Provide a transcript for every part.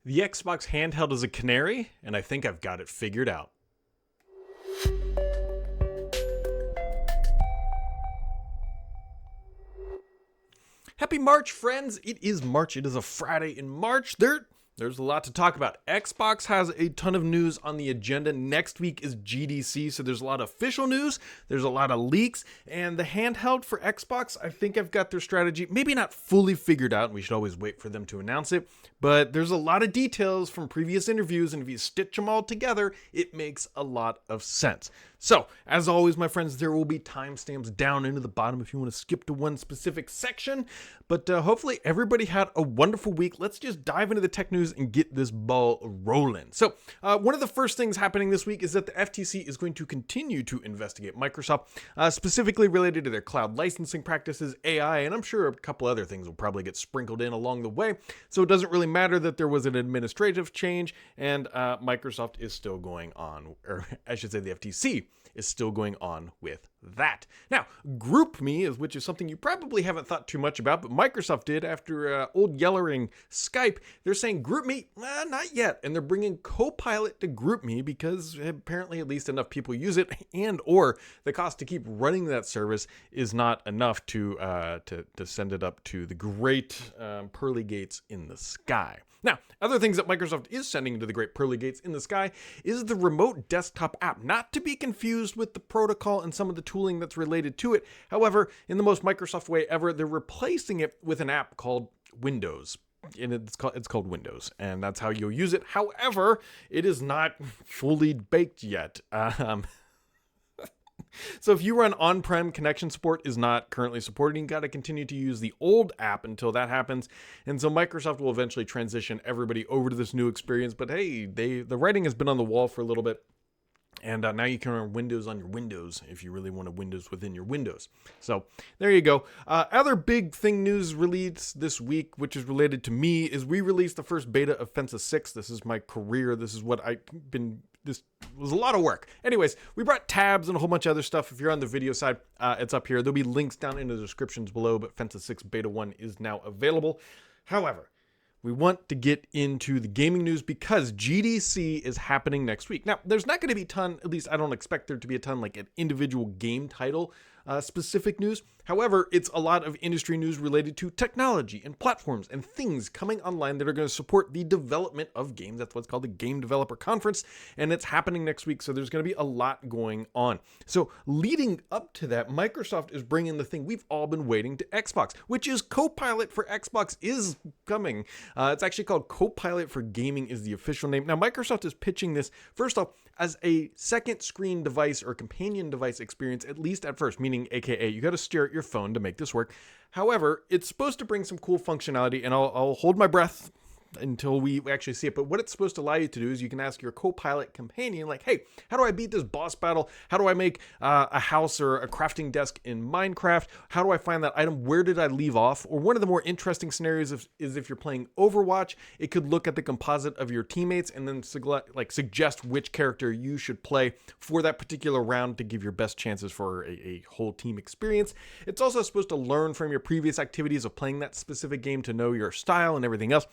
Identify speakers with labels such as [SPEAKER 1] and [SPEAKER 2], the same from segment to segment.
[SPEAKER 1] The Xbox handheld is a canary, and I think I've got it figured out. Happy March, friends! It is March. It is a Friday in March. There's a lot to talk about. Xbox has a ton of news on the agenda. Next week is GDC, so there's a lot of official news. There's a lot of leaks. And the handheld for Xbox, I think I've got their strategy maybe not fully figured out, and we should always wait for them to announce it. But there's a lot of details from previous interviews, and if you stitch them all together, it makes a lot of sense. So, as always, my friends, there will be timestamps down into the bottom if you want to skip to one specific section. But hopefully everybody had a wonderful week. Let's just dive into the tech news and get this ball rolling. So, one of the first things happening this week is that the FTC is going to continue to investigate Microsoft, specifically related to their cloud licensing practices, AI, and I'm sure a couple other things will probably get sprinkled in along the way. So it doesn't really matter that there was an administrative change, and Microsoft is still going on, or I should say the FTC is still going on with that. Now, GroupMe, which is something you probably haven't thought too much about, but Microsoft did after old yellering Skype. They're saying GroupMe, not yet, and they're bringing Copilot to GroupMe because apparently at least enough people use it, and or the cost to keep running that service is not enough to send it up to the great pearly gates in the sky. Now, other things that Microsoft is sending into the great pearly gates in the sky is the remote desktop app, not to be confused with the protocol and some of the tooling that's related to it. However, in the most Microsoft way ever, they're replacing it with an app called Windows. And it's called Windows, and that's how you'll use it. However, it is not fully baked yet. So if you run on-prem, connection support is not currently supported. You got to continue to use the old app until that happens. And so Microsoft will eventually transition everybody over to this new experience. But hey, the writing has been on the wall for a little bit. And now you can run Windows on your Windows if you really want a Windows within your Windows. So there you go. Other big thing news released this week, which is related to me, is we released the first beta of Fences 6. This is my career. This is what this was a lot of work. Anyways, we brought tabs and a whole bunch of other stuff. If you're on the video side, it's up here. There'll be links down in the descriptions below, but Fences 6 Beta 1 is now available. However, we want to get into the gaming news because GDC is happening next week. Now, there's not going to be a ton, at least I don't expect there to be a ton like an individual game title specific news. However, it's a lot of industry news related to technology and platforms and things coming online that are going to support the development of games. That's what's called the Game Developer Conference, and it's happening next week, so there's going to be a lot going on. So leading up to that, Microsoft is bringing the thing we've all been waiting to Xbox, which is Copilot for Xbox is coming. It's actually called Copilot for Gaming is the official name. Now, Microsoft is pitching this, first off, as a second screen device or companion device experience, at least at first, meaning AKA you got to stare at your phone to make this work. However, it's supposed to bring some cool functionality, and I'll hold my breath until we actually see it. But what it's supposed to allow you to do is you can ask your Copilot companion, like, hey, how do I beat this boss battle? How do I make a house or a crafting desk in Minecraft? How do I find that item? Where did I leave off? Or one of the more interesting scenarios is if you're playing Overwatch, it could look at the composite of your teammates and then suggest which character you should play for that particular round to give your best chances for a whole team experience. It's also supposed to learn from your previous activities of playing that specific game to know your style and everything else.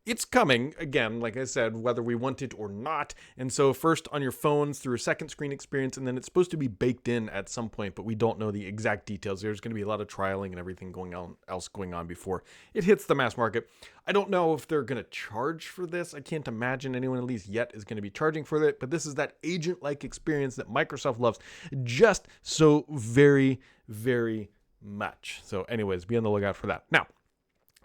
[SPEAKER 1] It's coming, again, like I said, whether we want it or not. And so first on your phones through a second screen experience, and then it's supposed to be baked in at some point, but we don't know the exact details. There's going to be a lot of trialing and everything going on before it hits the mass market. I don't know if they're going to charge for this. I can't imagine anyone, at least yet, is going to be charging for it. But this is that agent-like experience that Microsoft loves just so very, very much. So anyways, be on the lookout for that. Now,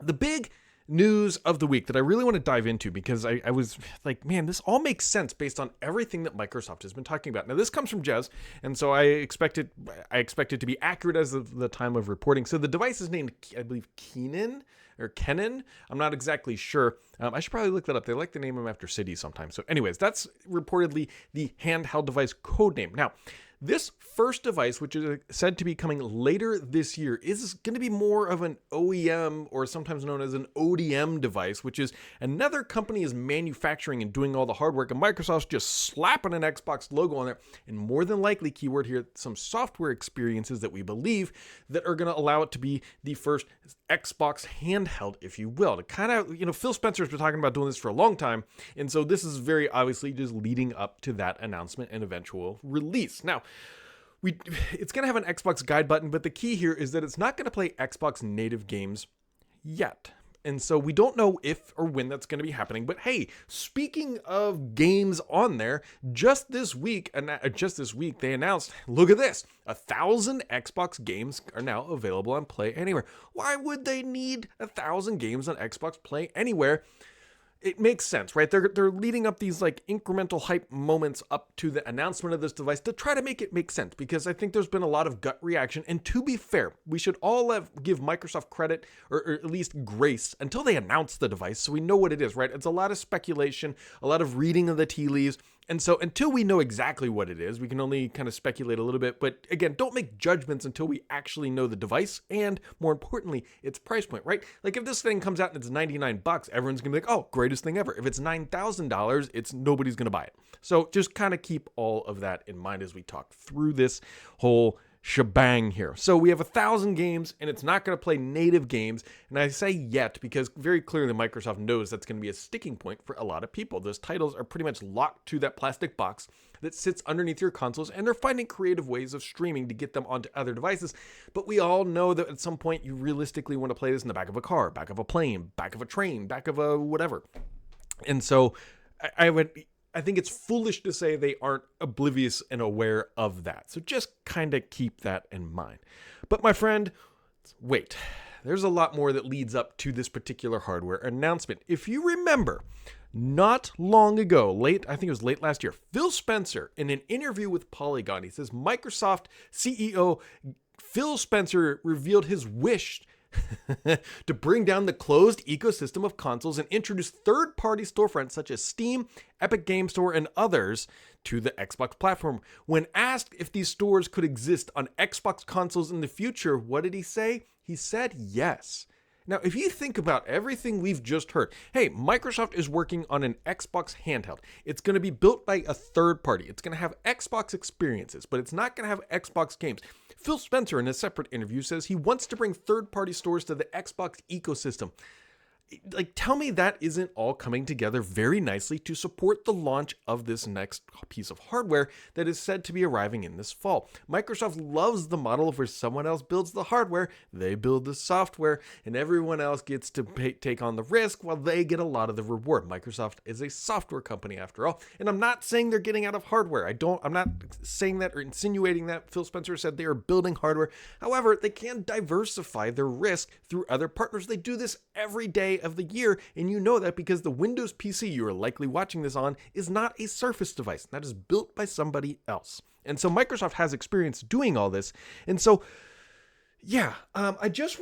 [SPEAKER 1] the big news of the week that I really want to dive into because I was like, man, this all makes sense based on everything that Microsoft has been talking about. Now, this comes from Jez, and so I expect it to be accurate as of the time of reporting. So the device is named, I believe, Kenan. I'm not exactly sure. I should probably look that up. They like to name them after cities sometimes. So anyways, that's reportedly the handheld device code name. Now, This first device, which is said to be coming later this year, is going to be more of an OEM, or sometimes known as an ODM device, which is another company is manufacturing and doing all the hard work, and Microsoft's just slapping an Xbox logo on there, and more than likely, keyword here, some software experiences that we believe that are going to allow it to be the first Xbox handheld, if you will. To kind of, Phil Spencer's been talking about doing this for a long time, and so this is very obviously just leading up to that announcement and eventual release. Now, it's going to have an Xbox guide button, but the key here is that it's not going to play Xbox native games yet. And so we don't know if or when that's going to be happening. But hey, speaking of games on there, just this week they announced, look at this, 1,000 Xbox games are now available on Play Anywhere. Why would they need 1,000 games on Xbox Play Anywhere? It makes sense, right? They're leading up these like incremental hype moments up to the announcement of this device to try to make it make sense, because I think there's been a lot of gut reaction. And to be fair, we should all give Microsoft credit, or at least grace, until they announce the device so we know what it is, right? It's a lot of speculation, a lot of reading of the tea leaves. And so until we know exactly what it is, we can only kind of speculate a little bit. But again, don't make judgments until we actually know the device and, more importantly, its price point, right? Like if this thing comes out and it's $99, everyone's going to be like, oh, greatest thing ever. If it's $9,000, nobody's going to buy it. So just kind of keep all of that in mind as we talk through this whole shebang here. So we have 1,000 games, and it's not going to play native games. And I say yet because very clearly Microsoft knows that's going to be a sticking point for a lot of people. Those titles are pretty much locked to that plastic box that sits underneath your consoles, and they're finding creative ways of streaming to get them onto other devices. But we all know that at some point you realistically want to play this in the back of a car, back of a plane, back of a train, back of a whatever. And so I think it's foolish to say they aren't oblivious and aware of that. So just kind of keep that in mind. But my friend, wait, there's a lot more that leads up to this particular hardware announcement. If you remember, not long ago, I think it was late last year, Phil Spencer, in an interview with Polygon, he says Microsoft CEO Phil Spencer revealed his wish to bring down the closed ecosystem of consoles and introduce third-party storefronts such as Steam, Epic Game Store, and others to the Xbox platform. When asked if these stores could exist on Xbox consoles in the future, what did he say? He said yes. Now, if you think about everything we've just heard, hey, Microsoft is working on an Xbox handheld. It's going to be built by a third party. It's going to have Xbox experiences, but it's not going to have Xbox games. Phil Spencer, in a separate interview, says he wants to bring third-party stores to the Xbox ecosystem. Like, tell me that isn't all coming together very nicely to support the launch of this next piece of hardware that is said to be arriving in this fall. Microsoft loves the model of where someone else builds the hardware, they build the software, and everyone else gets to take on the risk while they get a lot of the reward. Microsoft is a software company after all, and I'm not saying they're getting out of hardware. I'm not saying that or insinuating that. Phil Spencer said they are building hardware. However, they can diversify their risk through other partners. They do this every day of the year, and you know that because the Windows PC you are likely watching this on is not a Surface device. That is built by somebody else. And so Microsoft has experience doing all this. And so, yeah, there's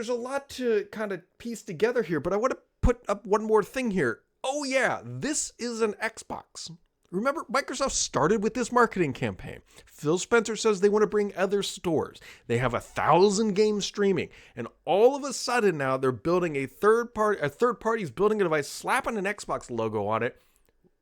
[SPEAKER 1] a lot to kind of piece together here, but I want to put up one more thing here. Oh yeah, this is an Xbox. Remember, Microsoft started with this marketing campaign. Phil Spencer says they want to bring other stores. They have 1,000 games streaming. And all of a sudden now they're building a third party's building a device, slapping an Xbox logo on it.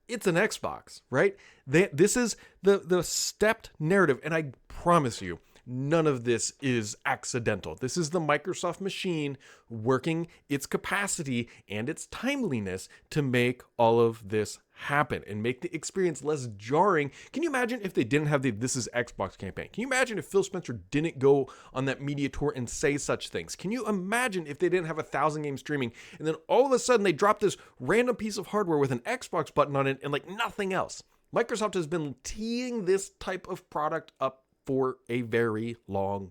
[SPEAKER 1] It's an Xbox, right? This is the stepped narrative. And I promise you, none of this is accidental. This is the Microsoft machine working its capacity and its timeliness to make all of this happen and make the experience less jarring. Can you imagine if they didn't have the This Is Xbox campaign? Can you imagine if Phil Spencer didn't go on that media tour and say such things? Can you imagine if they didn't have 1,000 games streaming and then all of a sudden they dropped this random piece of hardware with an Xbox button on it and like nothing else? Microsoft has been teeing this type of product up for a very long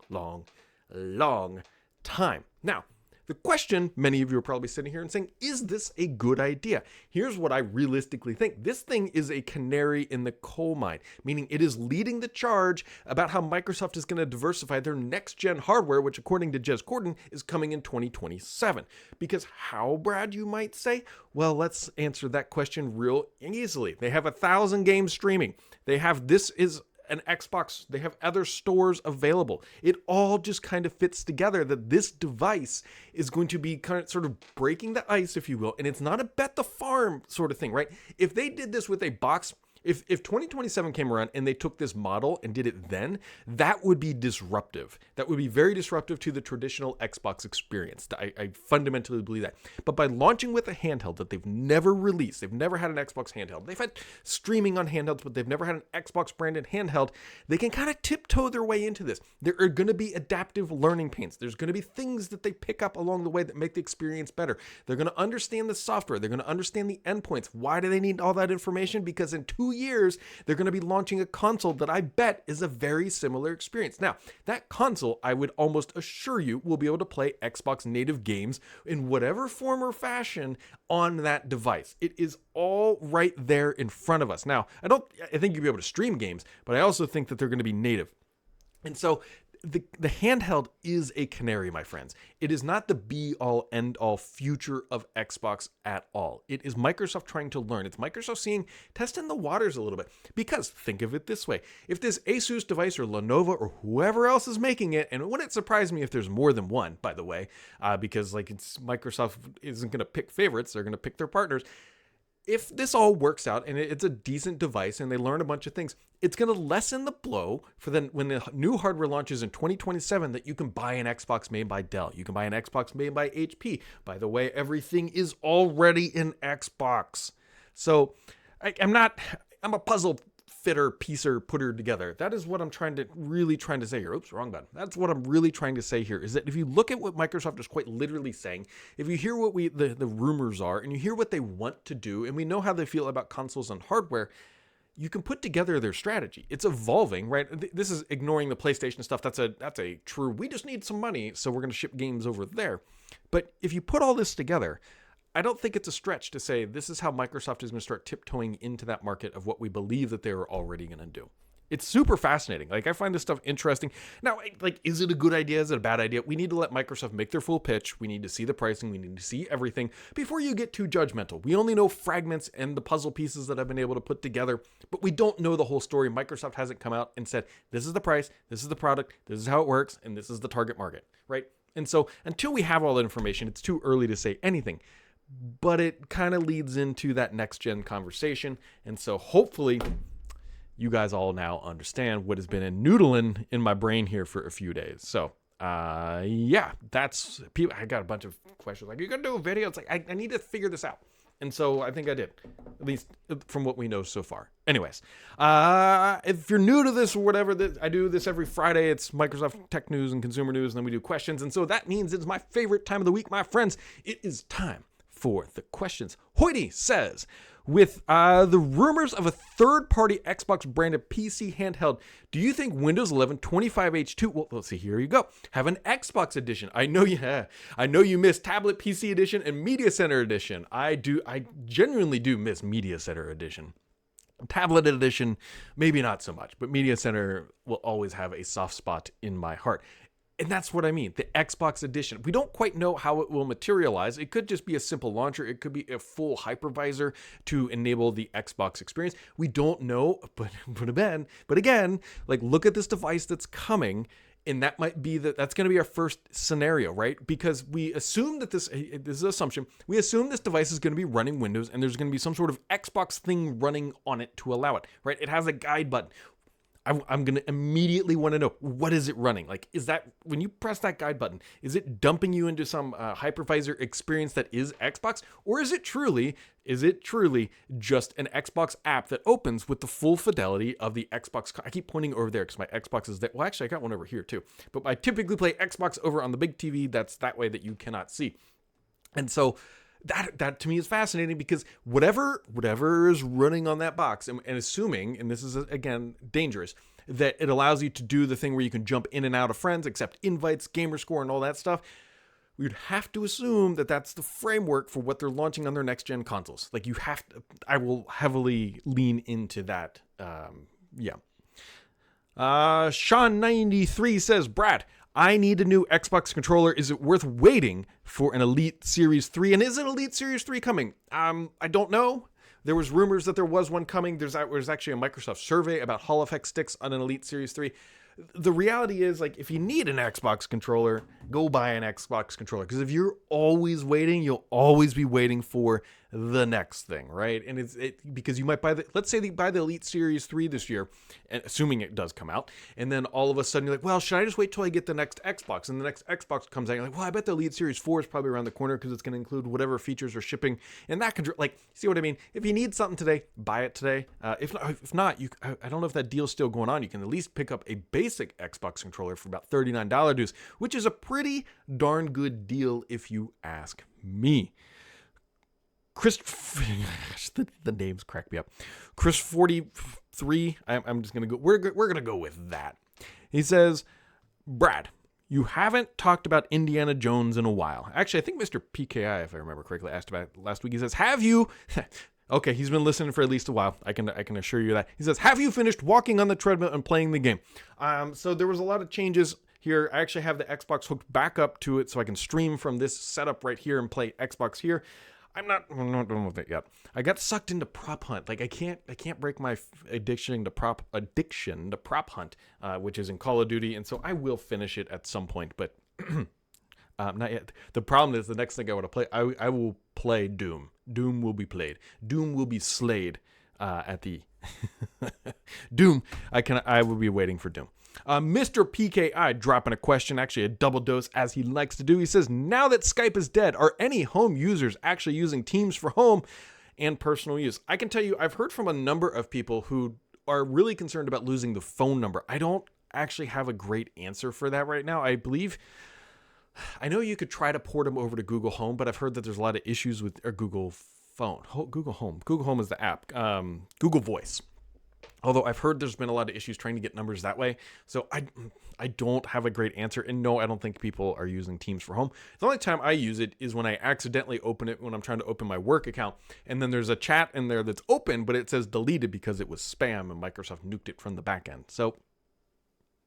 [SPEAKER 1] time. Now, the question many of you are probably sitting here and saying, is this a good idea? Here's what I realistically think. This thing is a canary in the coal mine, meaning it is leading the charge about how Microsoft is going to diversify their next-gen hardware, which according to Jez Corden is coming in 2027. Because how, Brad, you might say? Well, let's answer that question real easily. They have 1,000 games streaming. They have This Is an Xbox. They have other stores available. It all just kind of fits together that this device is going to be kind of sort of breaking the ice, if you will. And it's not a bet the farm sort of thing, right? If they did this with a box, if 2027 came around and they took this model and did it then, that would be disruptive. That would be very disruptive to the traditional Xbox experience. I fundamentally believe that. But by launching with a handheld that they've never released, they've never had an Xbox handheld. They've had streaming on handhelds, but they've never had an Xbox branded handheld. They can kind of tiptoe their way into this. There are going to be adaptive learning pains. There's going to be things that they pick up along the way that make the experience better. They're going to understand the software. They're going to understand the endpoints. Why do they need all that information? Because in 2 years, they're going to be launching a console that I bet is a very similar experience. Now, that console, I would almost assure you, will be able to play Xbox native games in whatever form or fashion on that device. It is all right there in front of us. Now, I think you'll be able to stream games, but I also think that they're going to be native. And so the handheld is a canary, my friends. It is not the be-all, end-all future of Xbox at all. It is Microsoft trying to learn. It's Microsoft testing the waters a little bit. Because think of it this way. If this Asus device or Lenovo or whoever else is making it, and it wouldn't surprise me if there's more than one, by the way, because Microsoft isn't going to pick favorites. They're going to pick their partners. If this all works out and it's a decent device and they learn a bunch of things, it's going to lessen the blow for then when the new hardware launches in 2027 that you can buy an Xbox made by Dell. You can buy an Xbox made by HP. By the way, everything is already in Xbox. So I'm a puzzle fitter, piecer, putter together. That is what I'm really trying to say here. Oops, wrong button. That's what I'm really trying to say here is that if you look at what Microsoft is quite literally saying, if you hear what the rumors are and you hear what they want to do, and we know how they feel about consoles and hardware, you can put together their strategy. It's evolving, right? This is ignoring the PlayStation stuff. That's a true, we just need some money, so we're going to ship games over there. But if you put all this together, I don't think it's a stretch to say this is how Microsoft is going to start tiptoeing into that market of what we believe that they're already going to do. It's super fascinating. I find this stuff interesting. Now, is it a good idea? Is it a bad idea? We need to let Microsoft make their full pitch. We need to see the pricing. We need to see everything before you get too judgmental. We only know fragments and the puzzle pieces that I've been able to put together, but we don't know the whole story. Microsoft hasn't come out and said, this is the price, this is the product, this is how it works, and this is the target market, right? And so until we have all that information, it's too early to say anything. But it kind of leads into that next gen conversation. And so hopefully you guys all now understand what has been noodling in my brain here for a few days. So yeah, that's people. I got a bunch of questions like, you're going to do a video? It's like, I need to figure this out. And so I think I did, at least from what we know so far. Anyways, if you're new to this or whatever, I do this every Friday. It's Microsoft tech news and consumer news, and then we do questions. And so that means it's my favorite time of the week, my friends. It is time for the questions. Hoity says, with the rumors of a third-party Xbox-branded PC handheld, do you think Windows 11 25H2, well, let's see, here you go, have an Xbox edition? I know you miss Tablet PC edition and Media Center edition. I genuinely do miss Media Center edition. Tablet edition, maybe not so much, but Media Center will always have a soft spot in my heart. And that's what I mean, the Xbox edition. We don't quite know how it will materialize. It could just be a simple launcher. It could be a full hypervisor to enable the Xbox experience. We don't know, but again, look at this device that's coming, and that might be that's going to be our first scenario, right? Because we assume that this is an assumption. We assume this device is going to be running Windows, and there's going to be some sort of Xbox thing running on it to allow it, right? It has a guide button. I'm going to immediately want to know, what is it running? Is that, when you press that guide button, is it dumping you into some hypervisor experience that is Xbox? Or is it truly just an Xbox app that opens with the full fidelity of the Xbox? I keep pointing over there because my Xbox is there. Well, actually, I got one over here too. But I typically play Xbox over on the big TV that's that way that you cannot see. And so that to me is fascinating, because whatever is running on that box, and assuming, and this is again dangerous, that it allows you to do the thing where you can jump in and out of friends, accept invites, gamer score, and all that stuff, we'd have to assume that that's the framework for what they're launching on their next gen consoles. You have to. I will heavily lean into that. Yeah. Sean93 says, Brad, I need a new Xbox controller. Is it worth waiting for an Elite Series 3? And is an Elite Series 3 coming? I don't know. There was rumors that there was one coming. There's actually a Microsoft survey about Hall effect sticks on an Elite Series 3. The reality is, like, if you need an Xbox controller, go buy an Xbox controller. Because if you're always waiting, you'll always be waiting for the next thing, right? And because you might let's say you buy the Elite Series 3 this year, and assuming it does come out, and then all of a sudden you're like, well, should I just wait till I get the next Xbox? And the next Xbox comes out, you're like, well, I bet the Elite Series 4 is probably around the corner because it's going to include whatever features are shipping. And that control, like, see what I mean? If you need something today, buy it today. If not, I don't know if that deal's still going on. You can at least pick up a basic Xbox controller for about $39 dues, which is a pretty darn good deal if you ask me. Chris, the names crack me up. Chris 43. I'm just gonna go. We're gonna go with that. He says, Brad, you haven't talked about Indiana Jones in a while. Actually, I think Mr. PKI, if I remember correctly, asked about it last week. He says, have you? Okay, he's been listening for at least a while. I can assure you that. He says, have you finished walking on the treadmill and playing the game? So there was a lot of changes here. I actually have the Xbox hooked back up to it so I can stream from this setup right here and play Xbox here. I'm not done with it yet. I got sucked into Prop Hunt. Like I can't break my addiction to Prop Hunt, which is in Call of Duty, and so I will finish it at some point, but not yet. The problem is the next thing I want to play. I will play Doom. Doom will be played. Doom will be slayed at the Doom. I will be waiting for Doom. Mr. PKI dropping a question, actually a double dose as he likes to do. He says, now that Skype is dead, are any home users actually using Teams for home and personal use? I can tell you, I've heard from a number of people who are really concerned about losing the phone number. I don't actually have a great answer for that right now. I know you could try to port them over to Google Home, but I've heard that there's a lot of issues with Google Phone. Google Home. Google Home is the app. Google Voice. Although I've heard there's been a lot of issues trying to get numbers that way. So I don't have a great answer. And no, I don't think people are using Teams for home. The only time I use it is when I accidentally open it when I'm trying to open my work account. And then there's a chat in there that's open, but it says deleted because it was spam and Microsoft nuked it from the back end. So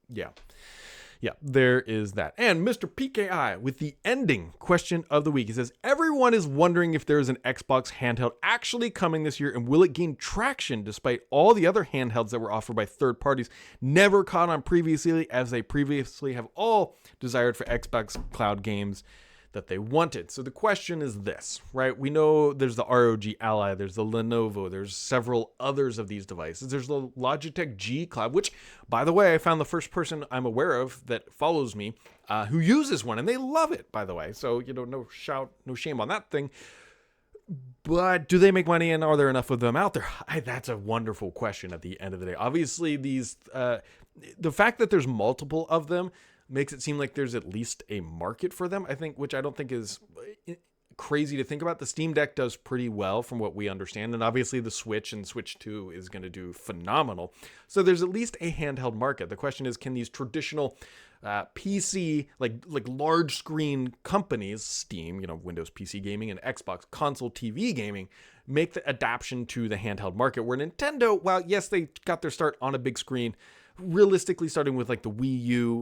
[SPEAKER 1] yeah. Yeah, there is that. And Mr. PKI with the ending question of the week. He says, everyone is wondering if there is an Xbox handheld actually coming this year and will it gain traction despite all the other handhelds that were offered by third parties never caught on previously, as they previously have all desired for Xbox Cloud games that they wanted. So the question is this, right? We know there's the ROG Ally, there's the Lenovo, there's several others of these devices. There's the Logitech G Cloud, which, by the way, I found the first person I'm aware of that follows me who uses one, and they love it, by the way. So, no shame on that thing. But do they make money, and are there enough of them out there? That's a wonderful question at the end of the day. Obviously, these the fact that there's multiple of them makes it seem like there's at least a market for them, I think, which I don't think is crazy to think about. The Steam Deck does pretty well from what we understand, and obviously the Switch and Switch 2 is going to do phenomenal. So there's at least a handheld market. The question is, can these traditional PC, like large screen companies, Steam, Windows PC gaming, and Xbox console TV gaming, make the adaptation to the handheld market, where Nintendo, while yes, they got their start on a big screen, realistically starting with like the Wii U,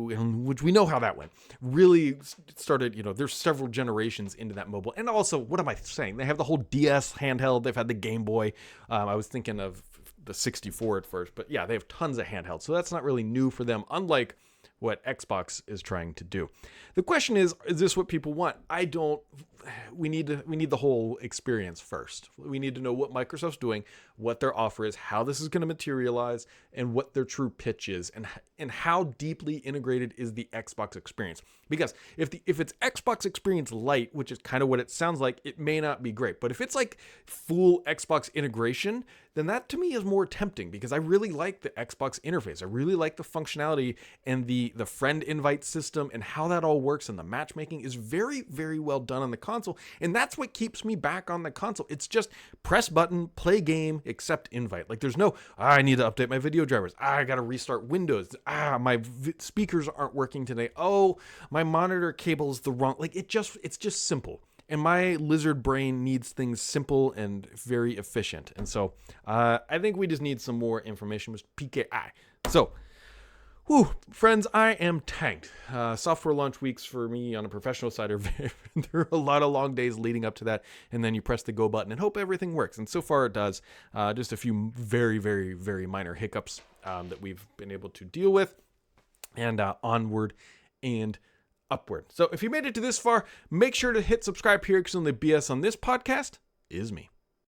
[SPEAKER 1] which we know how that went, really started, there's several generations into that mobile. And also, what am I saying? They have the whole DS handheld. They've had the Game Boy. I was thinking of the 64 at first, but yeah, they have tons of handhelds. So that's not really new for them, unlike what Xbox is trying to do. The question is this what people want? We need the whole experience first. We need to know what Microsoft's doing, what their offer is, how this is going to materialize, and what their true pitch is, and how deeply integrated is the Xbox experience. Because if it's Xbox Experience Lite, which is kind of what it sounds like, it may not be great. But if it's like full Xbox integration, then that to me is more tempting, because I really like the Xbox interface. I really like the functionality and the friend invite system and how that all works, and the matchmaking is very, very well done on the console. And that's what keeps me back on the console. It's just press button, play game, accept invite. Like there's no, I need to update my video drivers. I got to restart Windows. My speakers aren't working today. Oh, my monitor cable is the wrong. Like it's just simple. And my lizard brain needs things simple and very efficient. And so I think we just need some more information with PKI. So Whew, friends, I am tanked. Software launch weeks for me on a professional side are there are a lot of long days leading up to that, and then you press the go button and hope everything works. And so far it does. Just a few very, very, very minor hiccups that we've been able to deal with, and onward and upward. So if you made it to this far, make sure to hit subscribe here, because only BS on this podcast is me.